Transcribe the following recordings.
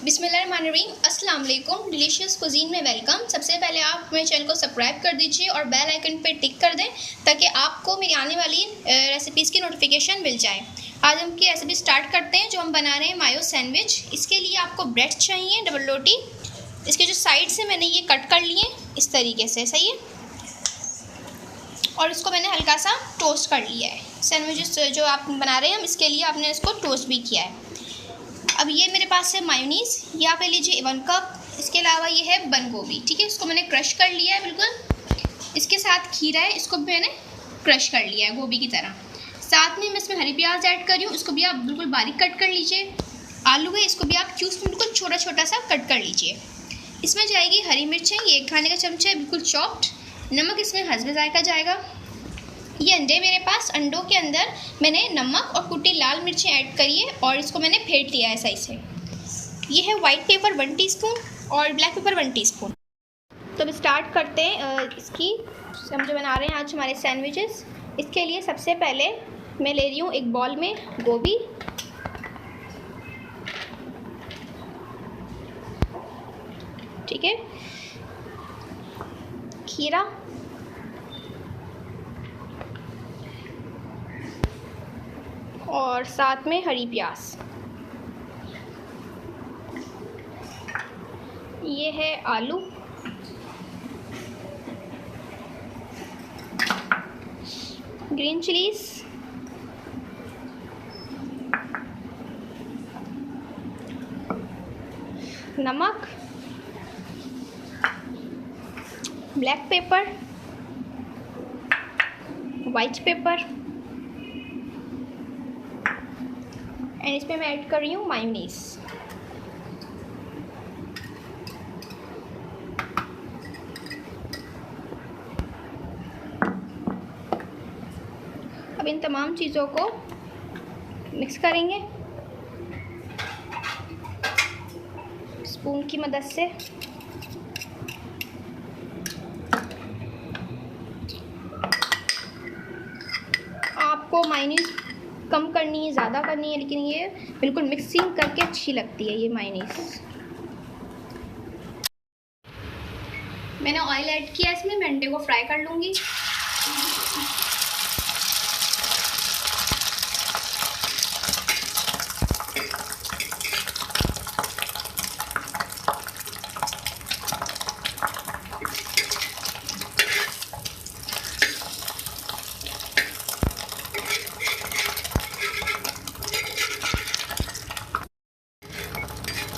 बिस्मिल्लाहिर्रहमानिर्रहीम, अस्सलाम वालेकुम। डिलीशियस कुजीन में वेलकम। सबसे पहले आप मेरे चैनल को सब्सक्राइब कर दीजिए और बेल आइकन पे टिक कर दें ताकि आपको मेरी आने वाली रेसिपीज़ की नोटिफिकेशन मिल जाए। आज हम की रेसिपी स्टार्ट करते हैं। जो हम बना रहे हैं मायो सैंडविच। इसके लिए आपको ब्रेड चाहिए, डबल रोटी। इसके जो साइड से मैंने ये कट कर लिए इस तरीके से, सही है। और इसको मैंने हल्का सा टोस्ट कर लिया है। सैंडविच जो आप बना रहे हैं हम, इसके लिए आपने इसको टोस्ट भी किया है। अब ये मेरे पास है मायोनीज़, ये आप ले लीजिए 1 कप। इसके अलावा ये है बंद गोभी, ठीक है। इसको मैंने क्रश कर लिया है बिल्कुल। इसके साथ खीरा है, इसको भी मैंने क्रश कर लिया है गोभी की तरह। साथ में मैं इसमें हरी प्याज ऐड कर रही हूँ, इसको भी आप बिल्कुल बारीक कट कर लीजिए। आलू है, इसको भी आप क्यूब्स में बिल्कुल छोटा छोटा सा कट कर लीजिए। इसमें जाएगी हरी मिर्चें, ये 1 खाने का चमचा है, बिल्कुल चॉप्ड। नमक इसमें हस्बे जायका जाएगा। ये अंडे मेरे पास, अंडों के अंदर मैंने नमक और कुटी लाल मिर्चें ऐड करी है और इसको मैंने फेंट लिया है सही से। ये है वाइट पेपर 1 टीस्पून और ब्लैक पेपर 1 टीस्पून। तो अब स्टार्ट करते हैं इसकी। हम जो बना रहे हैं आज हमारे सैंडविचेस, इसके लिए सबसे पहले मैं ले रही हूँ एक बॉल में गोभी, ठीक है, खीरा, और साथ में हरी प्याज। ये है आलू, ग्रीन चिलीज, नमक, black pepper, white paper, and इसमें मैं ऐड कर रही हूँ मायोनीज़। अब इन तमाम चीज़ों को मिक्स करेंगे स्पून की मदद से। आपको मायोनीज़ कम करनी है, ज़्यादा करनी है, लेकिन ये बिल्कुल मिक्सिंग करके अच्छी लगती है ये मायोनीज़। मैंने ऑयल ऐड किया इसमें, मैं अंडे को फ्राई कर लूँगी।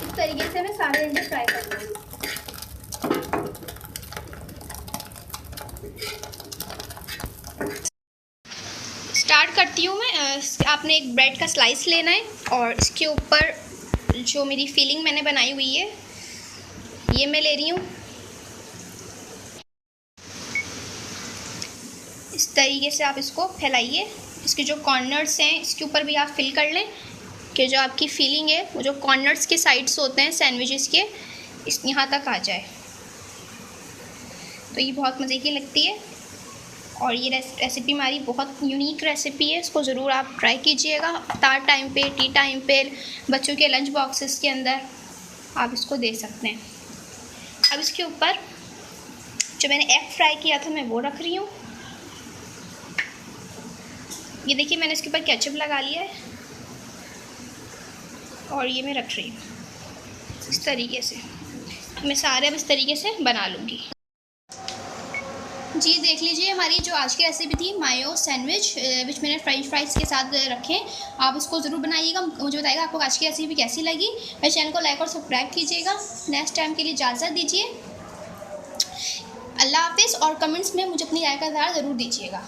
इस तरीके से मैं सारे अंडे फ्राई कर लूँगी। स्टार्ट करती हूँ मैं। आपने एक ब्रेड का स्लाइस लेना है और इसके ऊपर जो मेरी फिलिंग मैंने बनाई हुई है ये मैं ले रही हूँ। इस तरीके से आप इसको फैलाइए। इसके जो कॉर्नर्स हैं इसके ऊपर भी आप फिल कर लें कि जो आपकी फीलिंग है वो जो कॉर्नर्स के साइड्स होते हैं सैंडविचेस के, इस यहाँ तक आ जाए। तो ये बहुत मज़े की लगती है और ये रेसिपी हमारी बहुत यूनिक रेसिपी है। इसको ज़रूर आप ट्राई कीजिएगा। इफ्तार टाइम पे, टी टाइम पे, बच्चों के लंच बॉक्सेस के अंदर आप इसको दे सकते हैं। अब इसके ऊपर जो मैंने एग फ्राई किया था मैं वो रख रही हूँ। ये देखिए मैंने इसके ऊपर केचप लगा लिया है और ये मैं रख रही हूँ इस तरीके से। मैं सारे अब इस तरीके से बना लूँगी। जी देख लीजिए, हमारी जो आज की रेसिपी थी मायो सैंडविच, विच मैंने फ्रेंच फ्राइज़ के साथ रखे। आप इसको ज़रूर बनाइएगा, मुझे बताइएगा आपको आज की रेसिपी कैसी लगी। मेरे चैनल को लाइक और सब्सक्राइब कीजिएगा। नेक्स्ट टाइम के लिए इजाज़त दीजिए। अल्लाह हाफिज़। और कमेंट्स में मुझे अपनी राय का इज़हार ज़रूर दीजिएगा।